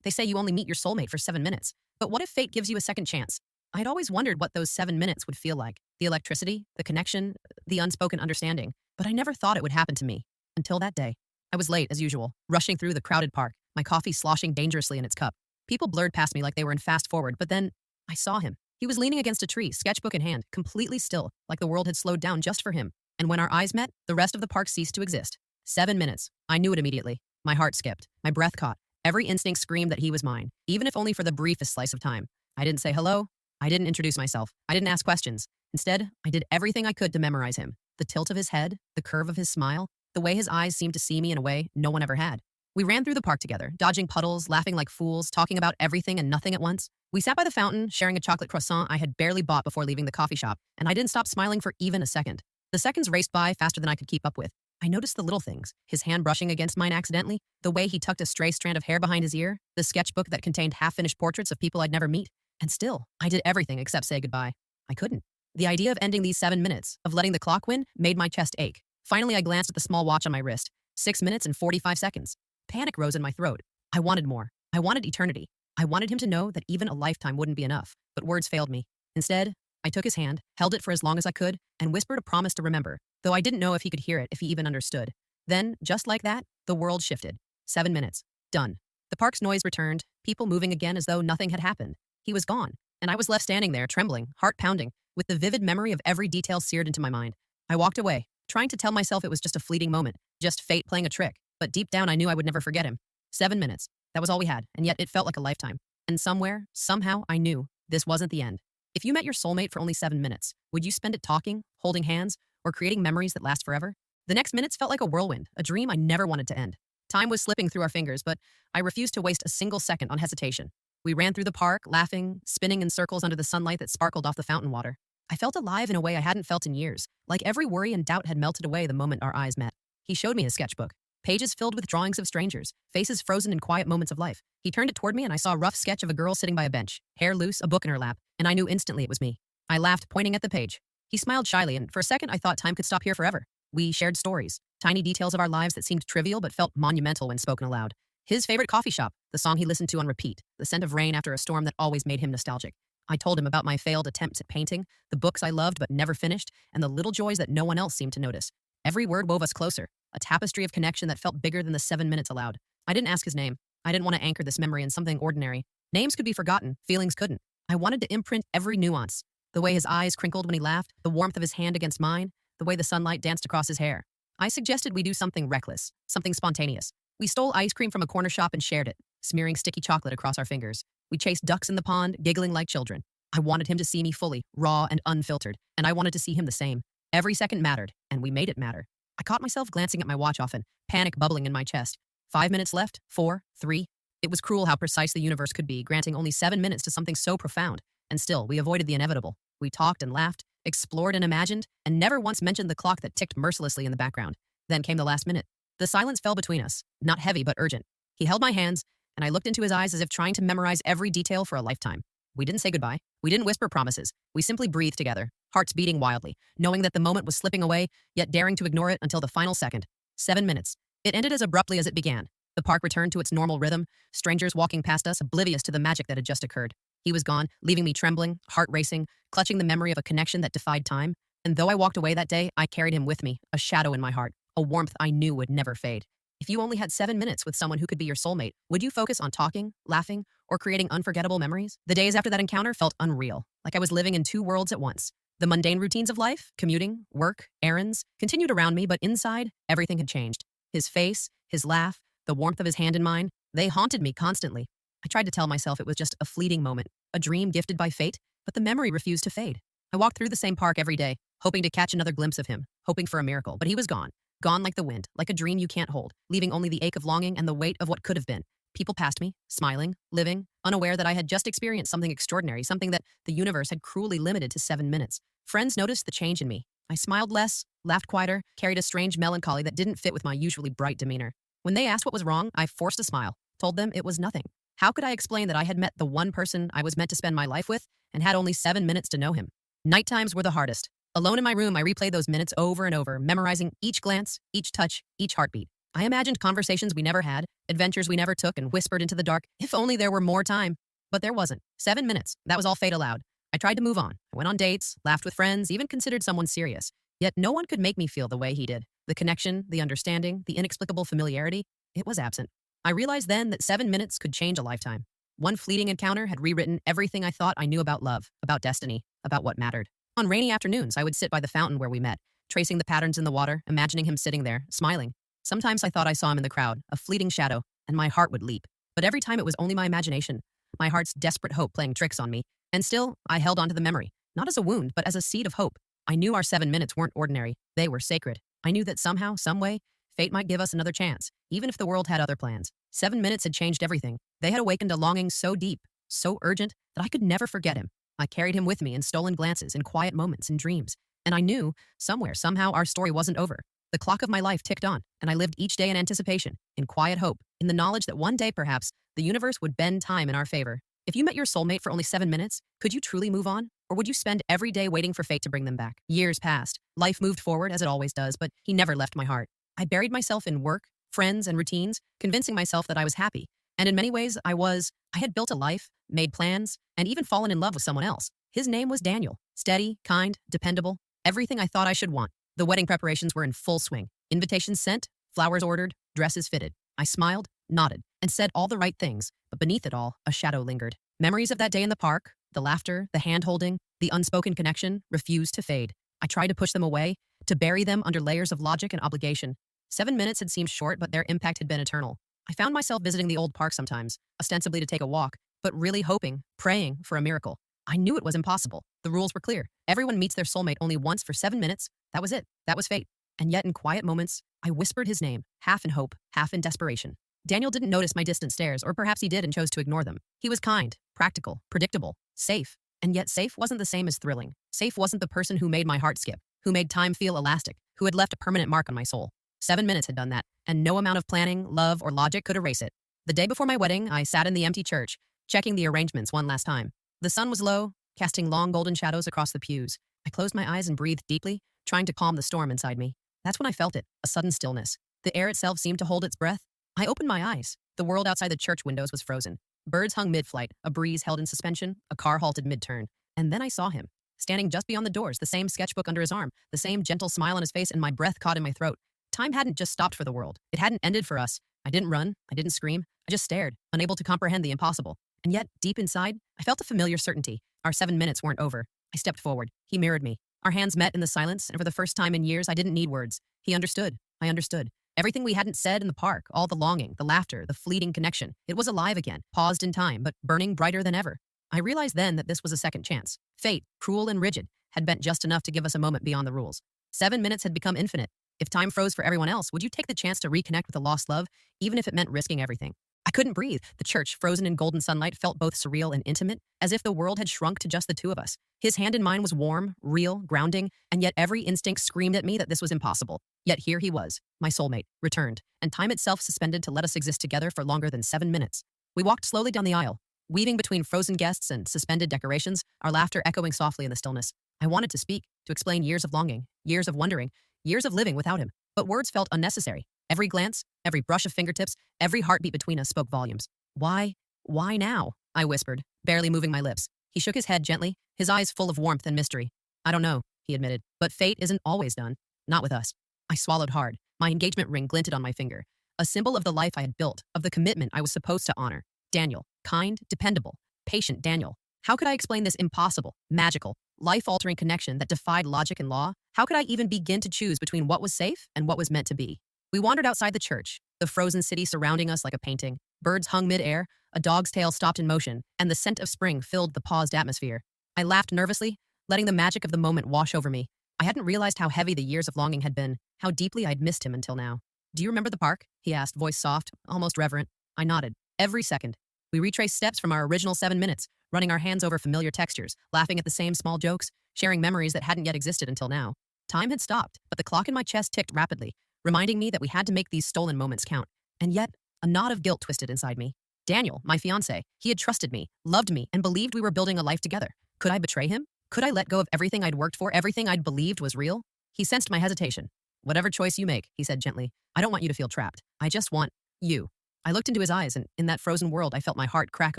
They say you only meet your soulmate for 7 minutes. But what if fate gives you a second chance? I'd always wondered what those 7 minutes would feel like. The electricity, the connection, the unspoken understanding. But I never thought it would happen to me. Until that day. I was late, as usual, rushing through the crowded park, my coffee sloshing dangerously in its cup. People blurred past me like they were in fast forward, but then I saw him. He was leaning against a tree, sketchbook in hand, completely still, like the world had slowed down just for him. And when our eyes met, the rest of the park ceased to exist. 7 minutes. I knew it immediately. My heart skipped. My breath caught. Every instinct screamed that he was mine, even if only for the briefest slice of time. I didn't say hello. I didn't introduce myself. I didn't ask questions. Instead, I did everything I could to memorize him. The tilt of his head, the curve of his smile, the way his eyes seemed to see me in a way no one ever had. We ran through the park together, dodging puddles, laughing like fools, talking about everything and nothing at once. We sat by the fountain, sharing a chocolate croissant I had barely bought before leaving the coffee shop, and I didn't stop smiling for even a second. The seconds raced by faster than I could keep up with. I noticed the little things, his hand brushing against mine accidentally, the way he tucked a stray strand of hair behind his ear, the sketchbook that contained half-finished portraits of people I'd never meet. And still, I did everything except say goodbye. I couldn't. The idea of ending these 7 minutes, of letting the clock win, made my chest ache. Finally, I glanced at the small watch on my wrist. 6 minutes and 45 seconds. Panic rose in my throat. I wanted more. I wanted eternity. I wanted him to know that even a lifetime wouldn't be enough, but words failed me. Instead, I took his hand, held it for as long as I could, and whispered a promise to remember, though I didn't know if he could hear it, if he even understood. Then, just like that, the world shifted. 7 minutes. Done. The park's noise returned, people moving again as though nothing had happened. He was gone, and I was left standing there, trembling, heart pounding, with the vivid memory of every detail seared into my mind. I walked away, trying to tell myself it was just a fleeting moment, just fate playing a trick, but deep down I knew I would never forget him. 7 minutes. That was all we had, and yet it felt like a lifetime. And somewhere, somehow, I knew this wasn't the end. If you met your soulmate for only 7 minutes, would you spend it talking, holding hands, or creating memories that last forever? The next minutes felt like a whirlwind, a dream I never wanted to end. Time was slipping through our fingers, but I refused to waste a single second on hesitation. We ran through the park, laughing, spinning in circles under the sunlight that sparkled off the fountain water. I felt alive in a way I hadn't felt in years, like every worry and doubt had melted away the moment our eyes met. He showed me his sketchbook, pages filled with drawings of strangers, faces frozen in quiet moments of life. He turned it toward me and I saw a rough sketch of a girl sitting by a bench, hair loose, a book in her lap, and I knew instantly it was me. I laughed, pointing at the page. He smiled shyly, and for a second I thought time could stop here forever. We shared stories, tiny details of our lives that seemed trivial but felt monumental when spoken aloud. His favorite coffee shop, the song he listened to on repeat, the scent of rain after a storm that always made him nostalgic. I told him about my failed attempts at painting, the books I loved but never finished, and the little joys that no one else seemed to notice. Every word wove us closer, a tapestry of connection that felt bigger than the 7 minutes allowed. I didn't ask his name. I didn't want to anchor this memory in something ordinary. Names could be forgotten, feelings couldn't. I wanted to imprint every nuance. The way his eyes crinkled when he laughed, the warmth of his hand against mine, the way the sunlight danced across his hair. I suggested we do something reckless, something spontaneous. We stole ice cream from a corner shop and shared it, smearing sticky chocolate across our fingers. We chased ducks in the pond, giggling like children. I wanted him to see me fully, raw and unfiltered, and I wanted to see him the same. Every second mattered, and we made it matter. I caught myself glancing at my watch often, panic bubbling in my chest. 5 minutes left, 4, 3. It was cruel how precise the universe could be, granting only 7 minutes to something so profound. And still, we avoided the inevitable. We talked and laughed, explored and imagined, and never once mentioned the clock that ticked mercilessly in the background. Then came the last minute. The silence fell between us, not heavy but urgent. He held my hands, and I looked into his eyes as if trying to memorize every detail for a lifetime. We didn't say goodbye. We didn't whisper promises. We simply breathed together, hearts beating wildly, knowing that the moment was slipping away, yet daring to ignore it until the final second. 7 minutes. It ended as abruptly as it began. The park returned to its normal rhythm, strangers walking past us, oblivious to the magic that had just occurred. He was gone, leaving me trembling, heart racing, clutching the memory of a connection that defied time. And though I walked away that day, I carried him with me, a shadow in my heart, a warmth I knew would never fade. If you only had 7 minutes with someone who could be your soulmate, would you focus on talking, laughing, or creating unforgettable memories? The days after that encounter felt unreal, like I was living in two worlds at once. The mundane routines of life, commuting, work, errands, continued around me, but inside, everything had changed. His face, his laugh, the warmth of his hand in mine, they haunted me constantly. I tried to tell myself it was just a fleeting moment, a dream gifted by fate, but the memory refused to fade. I walked through the same park every day, hoping to catch another glimpse of him, hoping for a miracle, but he was gone. Gone like the wind, like a dream you can't hold, leaving only the ache of longing and the weight of what could have been. People passed me, smiling, living, unaware that I had just experienced something extraordinary, something that the universe had cruelly limited to 7 minutes. Friends noticed the change in me. I smiled less, laughed quieter, carried a strange melancholy that didn't fit with my usually bright demeanor. When they asked what was wrong, I forced a smile, told them it was nothing. How could I explain that I had met the one person I was meant to spend my life with and had only 7 minutes to know him? Night times were the hardest. Alone in my room, I replayed those minutes over and over, memorizing each glance, each touch, each heartbeat. I imagined conversations we never had, adventures we never took, and whispered into the dark, if only there were more time. But there wasn't. 7 minutes. That was all fate allowed. I tried to move on. I went on dates, laughed with friends, even considered someone serious. Yet no one could make me feel the way he did. The connection, the understanding, the inexplicable familiarity, it was absent. I realized then that 7 minutes could change a lifetime. One fleeting encounter had rewritten everything I thought I knew about love, about destiny, about what mattered. On rainy afternoons, I would sit by the fountain where we met, tracing the patterns in the water, imagining him sitting there, smiling. Sometimes I thought I saw him in the crowd, a fleeting shadow, and my heart would leap. But every time it was only my imagination, my heart's desperate hope playing tricks on me. And still, I held onto the memory, not as a wound, but as a seed of hope. I knew our 7 minutes weren't ordinary. They were sacred. I knew that somehow, some way, fate might give us another chance, even if the world had other plans. 7 minutes had changed everything. They had awakened a longing so deep, so urgent, that I could never forget him. I carried him with me in stolen glances, in quiet moments, in dreams. And I knew, somewhere, somehow, our story wasn't over. The clock of my life ticked on, and I lived each day in anticipation, in quiet hope, in the knowledge that one day, perhaps, the universe would bend time in our favor. If you met your soulmate for only 7 minutes, could you truly move on? Or would you spend every day waiting for fate to bring them back? Years passed. Life moved forward, as it always does, but he never left my heart. I buried myself in work, friends, and routines, convincing myself that I was happy. And in many ways, I was. I had built a life, made plans, and even fallen in love with someone else. His name was Daniel. Steady, kind, dependable, everything I thought I should want. The wedding preparations were in full swing. Invitations sent, flowers ordered, dresses fitted. I smiled, nodded, and said all the right things, but beneath it all, a shadow lingered. Memories of that day in the park, the laughter, the hand-holding, the unspoken connection, refused to fade. I tried to push them away, to bury them under layers of logic and obligation. 7 minutes had seemed short, but their impact had been eternal. I found myself visiting the old park sometimes, ostensibly to take a walk, but really hoping, praying for a miracle. I knew it was impossible. The rules were clear. Everyone meets their soulmate only once for 7 minutes. That was it. That was fate. And yet in quiet moments, I whispered his name, half in hope, half in desperation. Daniel didn't notice my distant stares, or perhaps he did and chose to ignore them. He was kind, practical, predictable, safe. And yet safe wasn't the same as thrilling. Safe wasn't the person who made my heart skip, who made time feel elastic, who had left a permanent mark on my soul. 7 minutes had done that, and no amount of planning, love, or logic could erase it. The day before my wedding, I sat in the empty church, checking the arrangements one last time. The sun was low, casting long golden shadows across the pews. I closed my eyes and breathed deeply, trying to calm the storm inside me. That's when I felt it, a sudden stillness. The air itself seemed to hold its breath. I opened my eyes. The world outside the church windows was frozen. Birds hung mid-flight, a breeze held in suspension, a car halted mid-turn. And then I saw him, standing just beyond the doors, the same sketchbook under his arm, the same gentle smile on his face, and my breath caught in my throat. Time hadn't just stopped for the world. It hadn't ended for us. I didn't run. I didn't scream. I just stared, unable to comprehend the impossible. And yet, deep inside, I felt a familiar certainty. Our 7 minutes weren't over. I stepped forward. He mirrored me. Our hands met in the silence, and for the first time in years, I didn't need words. He understood. I understood. Everything we hadn't said in the park, all the longing, the laughter, the fleeting connection. It was alive again, paused in time, but burning brighter than ever. I realized then that this was a second chance. Fate, cruel and rigid, had bent just enough to give us a moment beyond the rules. 7 minutes had become infinite. If time froze for everyone else, would you take the chance to reconnect with a lost love, even if it meant risking everything? I couldn't breathe. The church, frozen in golden sunlight, felt both surreal and intimate, as if the world had shrunk to just the two of us. His hand in mine was warm, real, grounding, and yet every instinct screamed at me that this was impossible. Yet here he was, my soulmate, returned, and time itself suspended to let us exist together for longer than 7 minutes. We walked slowly down the aisle, weaving between frozen guests and suspended decorations, our laughter echoing softly in the stillness. I wanted to speak, to explain years of longing, years of wondering, years of living without him, but words felt unnecessary. Every glance, every brush of fingertips, every heartbeat between us spoke volumes. Why? Why now? I whispered, barely moving my lips. He shook his head gently, his eyes full of warmth and mystery. I don't know, he admitted, but fate isn't always done. Not with us. I swallowed hard. My engagement ring glinted on my finger, a symbol of the life I had built, of the commitment I was supposed to honor. Daniel, kind, dependable, patient Daniel. How could I explain this impossible, magical, life-altering connection that defied logic and law? How could I even begin to choose between what was safe and what was meant to be? We wandered outside the church, the frozen city surrounding us like a painting. Birds hung mid-air, a dog's tail stopped in motion, and the scent of spring filled the paused atmosphere. I laughed nervously, letting the magic of the moment wash over me. I hadn't realized how heavy the years of longing had been, how deeply I'd missed him until now. Do you remember the park? He asked, voice soft, almost reverent. I nodded. Every second. We retraced steps from our original 7 minutes, running our hands over familiar textures, laughing at the same small jokes, sharing memories that hadn't yet existed until now. Time had stopped, but the clock in my chest ticked rapidly, reminding me that we had to make these stolen moments count. And yet, a knot of guilt twisted inside me. Daniel, my fiancé, he had trusted me, loved me, and believed we were building a life together. Could I betray him? Could I let go of everything I'd worked for, everything I'd believed was real? He sensed my hesitation. Whatever choice you make, he said gently. I don't want you to feel trapped. I just want you. I looked into his eyes, and in that frozen world, I felt my heart crack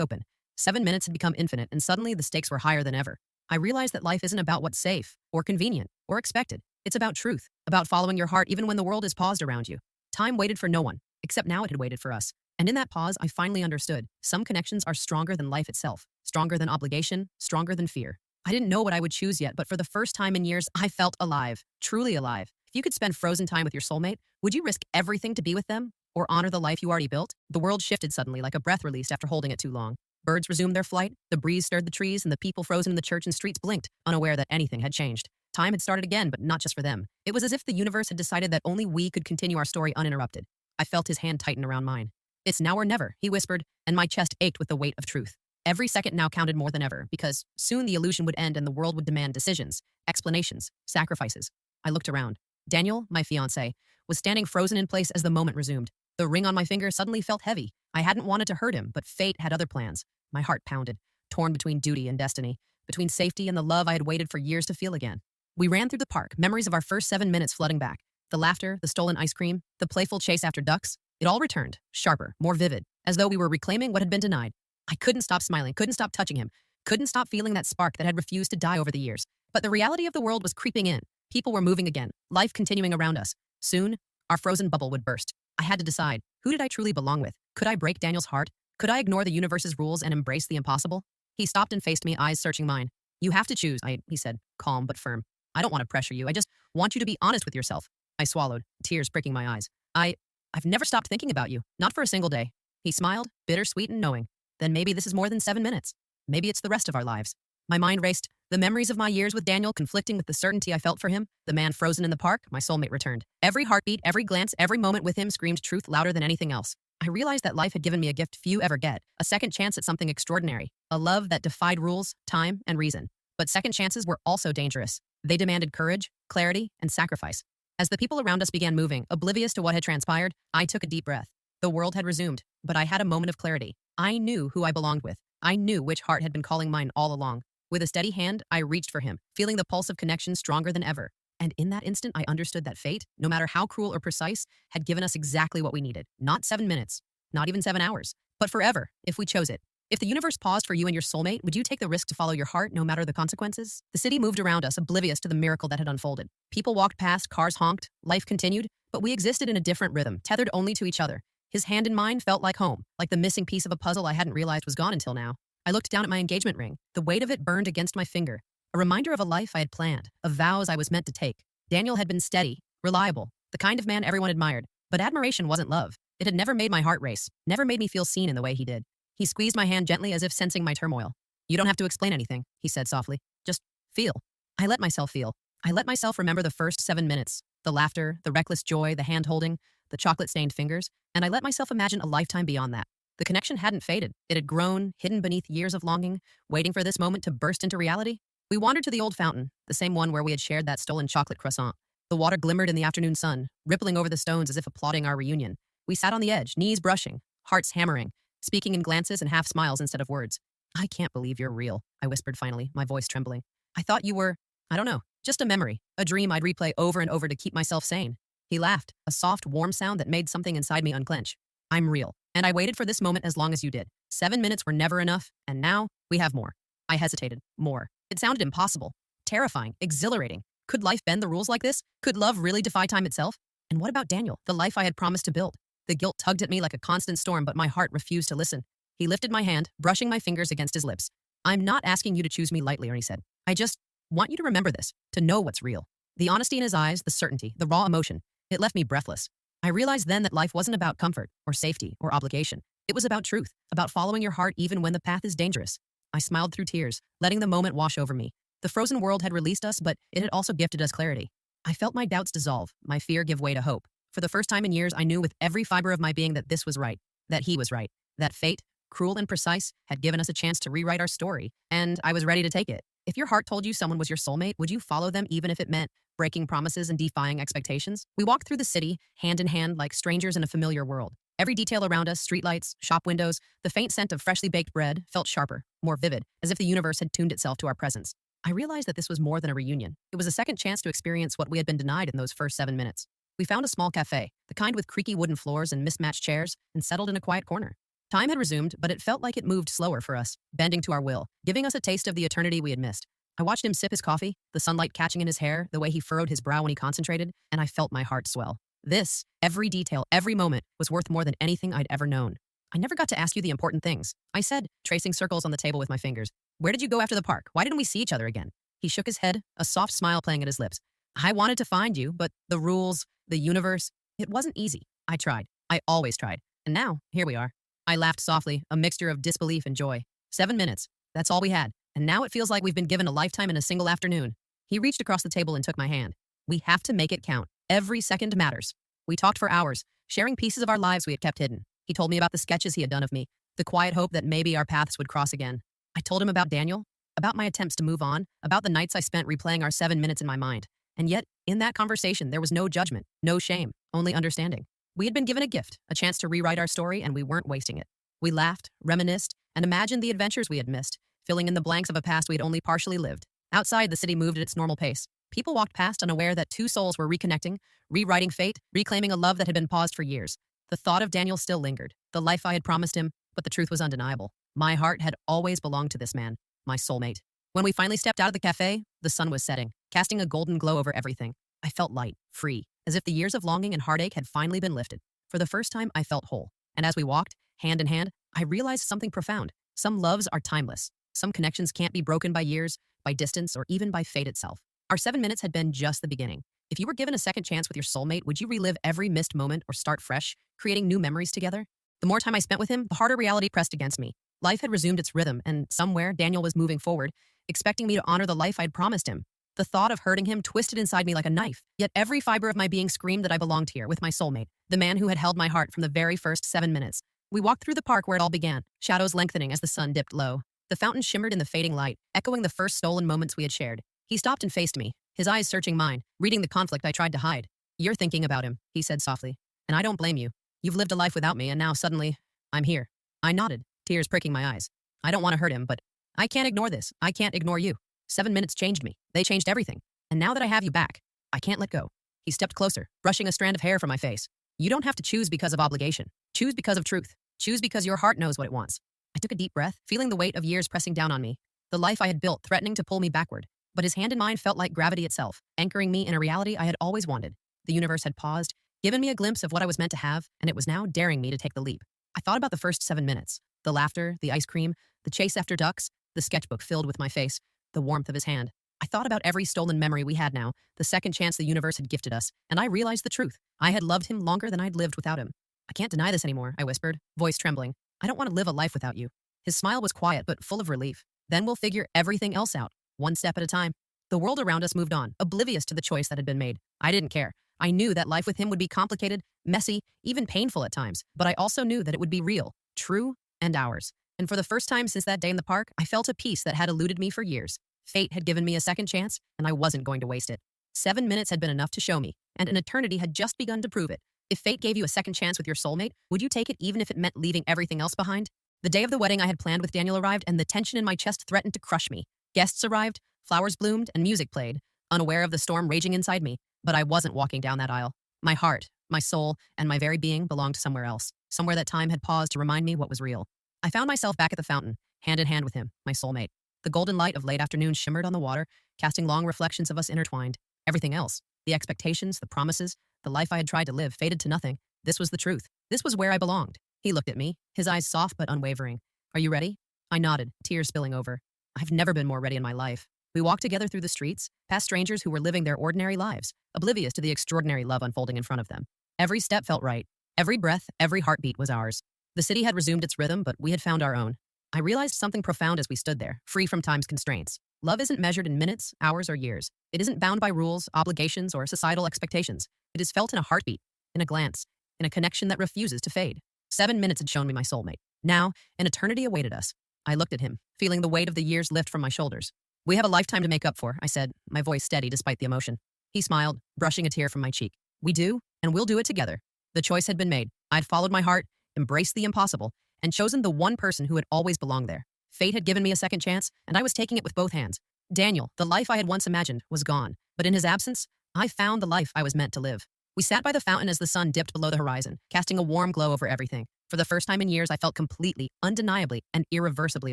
open. 7 minutes had become infinite, and suddenly the stakes were higher than ever. I realized that life isn't about what's safe, or convenient, or expected. It's about truth, about following your heart even when the world is paused around you. Time waited for no one, except now it had waited for us. And in that pause, I finally understood. Some connections are stronger than life itself, stronger than obligation, stronger than fear. I didn't know what I would choose yet, but for the first time in years, I felt alive, truly alive. If you could spend frozen time with your soulmate, would you risk everything to be with them? Or honor the life you already built? The world shifted suddenly like a breath released after holding it too long. Birds resumed their flight, the breeze stirred the trees, and the people frozen in the church and streets blinked, unaware that anything had changed. Time had started again, but not just for them. It was as if the universe had decided that only we could continue our story uninterrupted. I felt his hand tighten around mine. It's now or never, he whispered, and my chest ached with the weight of truth. Every second now counted more than ever, because soon the illusion would end and the world would demand decisions, explanations, sacrifices. I looked around. Daniel, my fiancé, was standing frozen in place as the moment resumed. The ring on my finger suddenly felt heavy. I hadn't wanted to hurt him, but fate had other plans. My heart pounded, torn between duty and destiny, between safety and the love I had waited for years to feel again. We ran through the park, memories of our first 7 minutes flooding back. The laughter, the stolen ice cream, the playful chase after ducks. It all returned, sharper, more vivid, as though we were reclaiming what had been denied. I couldn't stop smiling, couldn't stop touching him, couldn't stop feeling that spark that had refused to die over the years. But the reality of the world was creeping in. People were moving again, life continuing around us. Soon, our frozen bubble would burst. I had to decide, who did I truly belong with? Could I break Daniel's heart? Could I ignore the universe's rules and embrace the impossible? He stopped and faced me, eyes searching mine. You have to choose, he said, calm but firm. I don't want to pressure you. I just want you to be honest with yourself. I swallowed, tears pricking my eyes. I've never stopped thinking about you, not for a single day. He smiled, bittersweet and knowing. Then maybe this is more than 7 minutes. Maybe it's the rest of our lives. My mind raced, the memories of my years with Daniel conflicting with the certainty I felt for him. The man frozen in the park, my soulmate returned. Every heartbeat, every glance, every moment with him screamed truth louder than anything else. I realized that life had given me a gift few ever get, a second chance at something extraordinary, a love that defied rules, time, and reason. But second chances were also dangerous. They demanded courage, clarity, and sacrifice. As the people around us began moving, oblivious to what had transpired, I took a deep breath. The world had resumed, but I had a moment of clarity. I knew who I belonged with. I knew which heart had been calling mine all along. With a steady hand, I reached for him, feeling the pulse of connection stronger than ever. And in that instant, I understood that fate, no matter how cruel or precise, had given us exactly what we needed. Not 7 minutes, not even 7 hours, but forever, if we chose it. If the universe paused for you and your soulmate, would you take the risk to follow your heart no matter the consequences? The city moved around us, oblivious to the miracle that had unfolded. People walked past, cars honked, life continued, but we existed in a different rhythm, tethered only to each other. His hand in mine felt like home, like the missing piece of a puzzle I hadn't realized was gone until now. I looked down at my engagement ring. The weight of it burned against my finger, a reminder of a life I had planned, of vows I was meant to take. Daniel had been steady, reliable, the kind of man everyone admired, but admiration wasn't love. It had never made my heart race, never made me feel seen in the way he did. He squeezed my hand gently as if sensing my turmoil. You don't have to explain anything, he said softly. Just feel. I let myself feel. I let myself remember the first 7 minutes, the laughter, the reckless joy, the hand-holding, the chocolate-stained fingers, and I let myself imagine a lifetime beyond that. The connection hadn't faded. It had grown, hidden beneath years of longing, waiting for this moment to burst into reality. We wandered to the old fountain, the same one where we had shared that stolen chocolate croissant. The water glimmered in the afternoon sun, rippling over the stones as if applauding our reunion. We sat on the edge, knees brushing, hearts hammering, speaking in glances and half smiles instead of words. I can't believe you're real, I whispered finally, my voice trembling. I thought you were, I don't know, just a memory, a dream I'd replay over and over to keep myself sane. He laughed, a soft, warm sound that made something inside me unclench. I'm real, and I waited for this moment as long as you did. 7 minutes were never enough, and now we have more. I hesitated. More. It sounded impossible, terrifying, exhilarating. Could life bend the rules like this? Could love really defy time itself? And what about Daniel, the life I had promised to build? The guilt tugged at me like a constant storm, but my heart refused to listen. He lifted my hand, brushing my fingers against his lips. I'm not asking you to choose me lightly, he said. I just want you to remember this, to know what's real. The honesty in his eyes, the certainty, the raw emotion. It left me breathless. I realized then that life wasn't about comfort or safety or obligation. It was about truth, about following your heart even when the path is dangerous. I smiled through tears, letting the moment wash over me. The frozen world had released us, but it had also gifted us clarity. I felt my doubts dissolve, my fear give way to hope. For the first time in years, I knew with every fiber of my being that this was right, that he was right, that fate, cruel and precise, had given us a chance to rewrite our story, and I was ready to take it. If your heart told you someone was your soulmate, would you follow them even if it meant breaking promises and defying expectations? We walked through the city, hand in hand, like strangers in a familiar world. Every detail around us, streetlights, shop windows, the faint scent of freshly baked bread, felt sharper, more vivid, as if the universe had tuned itself to our presence. I realized that this was more than a reunion. It was a second chance to experience what we had been denied in those first 7 minutes. We found a small cafe, the kind with creaky wooden floors and mismatched chairs, and settled in a quiet corner. Time had resumed, but it felt like it moved slower for us, bending to our will, giving us a taste of the eternity we had missed. I watched him sip his coffee, the sunlight catching in his hair, the way he furrowed his brow when he concentrated, and I felt my heart swell. This, every detail, every moment, was worth more than anything I'd ever known. I never got to ask you the important things, I said, tracing circles on the table with my fingers. Where did you go after the park? Why didn't we see each other again? He shook his head, a soft smile playing at his lips. I wanted to find you, but the rules, the universe, it wasn't easy. I tried. I always tried. And now, here we are. I laughed softly, a mixture of disbelief and joy. 7 minutes. That's all we had. And now it feels like we've been given a lifetime in a single afternoon. He reached across the table and took my hand. We have to make it count. Every second matters. We talked for hours, sharing pieces of our lives we had kept hidden. He told me about the sketches he had done of me, the quiet hope that maybe our paths would cross again. I told him about Daniel, about my attempts to move on, about the nights I spent replaying our 7 minutes in my mind. And yet, in that conversation, there was no judgment, no shame, only understanding. We had been given a gift, a chance to rewrite our story, and we weren't wasting it. We laughed, reminisced, and imagined the adventures we had missed, filling in the blanks of a past we had only partially lived. Outside, the city moved at its normal pace. People walked past unaware that two souls were reconnecting, rewriting fate, reclaiming a love that had been paused for years. The thought of Daniel still lingered, the life I had promised him, but the truth was undeniable. My heart had always belonged to this man, my soulmate. When we finally stepped out of the cafe, the sun was setting, casting a golden glow over everything. I felt light, free, as if the years of longing and heartache had finally been lifted. For the first time, I felt whole. And as we walked, hand in hand, I realized something profound. Some loves are timeless. Some connections can't be broken by years, by distance, or even by fate itself. Our 7 minutes had been just the beginning. If you were given a second chance with your soulmate, would you relive every missed moment or start fresh, creating new memories together? The more time I spent with him, the harder reality pressed against me. Life had resumed its rhythm, and somewhere Daniel was moving forward, expecting me to honor the life I'd promised him. The thought of hurting him twisted inside me like a knife, yet every fiber of my being screamed that I belonged here with my soulmate, the man who had held my heart from the very first 7 minutes. We walked through the park where it all began, shadows lengthening as the sun dipped low. The fountain shimmered in the fading light, echoing the first stolen moments we had shared. He stopped and faced me, his eyes searching mine, reading the conflict I tried to hide. You're thinking about him, he said softly, and I don't blame you. You've lived a life without me, and now suddenly, I'm here. I nodded, tears pricking my eyes. I don't want to hurt him, but I can't ignore this. I can't ignore you. 7 minutes changed me. They changed everything. And now that I have you back, I can't let go. He stepped closer, brushing a strand of hair from my face. You don't have to choose because of obligation. Choose because of truth. Choose because your heart knows what it wants. I took a deep breath, feeling the weight of years pressing down on me. The life I had built threatening to pull me backward. But his hand in mine felt like gravity itself, anchoring me in a reality I had always wanted. The universe had paused, given me a glimpse of what I was meant to have, and it was now daring me to take the leap. I thought about the first 7 minutes. The laughter, the ice cream, the chase after ducks, the sketchbook filled with my face, the warmth of his hand. I thought about every stolen memory we had now, the second chance the universe had gifted us, and I realized the truth. I had loved him longer than I'd lived without him. I can't deny this anymore, I whispered, voice trembling. I don't want to live a life without you. His smile was quiet but full of relief. Then we'll figure everything else out, one step at a time. The world around us moved on, oblivious to the choice that had been made. I didn't care. I knew that life with him would be complicated, messy, even painful at times, but I also knew that it would be real, true, and ours. And for the first time since that day in the park, I felt a peace that had eluded me for years. Fate had given me a second chance, and I wasn't going to waste it. 7 minutes had been enough to show me, and an eternity had just begun to prove it. If fate gave you a second chance with your soulmate, would you take it even if it meant leaving everything else behind? The day of the wedding I had planned with Daniel arrived, and the tension in my chest threatened to crush me. Guests arrived, flowers bloomed, and music played, unaware of the storm raging inside me. But I wasn't walking down that aisle. My heart, my soul, and my very being belonged somewhere else, somewhere that time had paused to remind me what was real. I found myself back at the fountain, hand in hand with him, my soulmate. The golden light of late afternoon shimmered on the water, casting long reflections of us intertwined. Everything else, the expectations, the promises, the life I had tried to live, faded to nothing. This was the truth. This was where I belonged. He looked at me, his eyes soft but unwavering. Are you ready? I nodded, tears spilling over. I've never been more ready in my life. We walked together through the streets, past strangers who were living their ordinary lives, oblivious to the extraordinary love unfolding in front of them. Every step felt right. Every breath, every heartbeat was ours. The city had resumed its rhythm, but we had found our own. I realized something profound as we stood there, free from time's constraints. Love isn't measured in minutes, hours, or years. It isn't bound by rules, obligations, or societal expectations. It is felt in a heartbeat, in a glance, in a connection that refuses to fade. 7 minutes had shown me my soulmate. Now, an eternity awaited us. I looked at him, feeling the weight of the years lift from my shoulders. We have a lifetime to make up for, I said, my voice steady despite the emotion. He smiled, brushing a tear from my cheek. We do, and we'll do it together. The choice had been made. I'd followed my heart, embraced the impossible, and chosen the one person who had always belonged there. Fate had given me a second chance, and I was taking it with both hands. Daniel, the life I had once imagined, was gone, but in his absence, I found the life I was meant to live. We sat by the fountain as the sun dipped below the horizon, casting a warm glow over everything. For the first time in years, I felt completely, undeniably, and irreversibly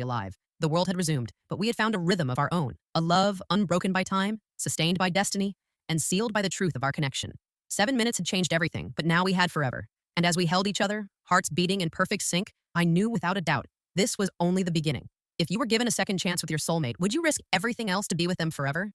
alive. The world had resumed, but we had found a rhythm of our own, a love unbroken by time, sustained by destiny, and sealed by the truth of our connection. 7 minutes had changed everything, but now we had forever. And as we held each other, hearts beating in perfect sync, I knew without a doubt this was only the beginning. If you were given a second chance with your soulmate, would you risk everything else to be with them forever?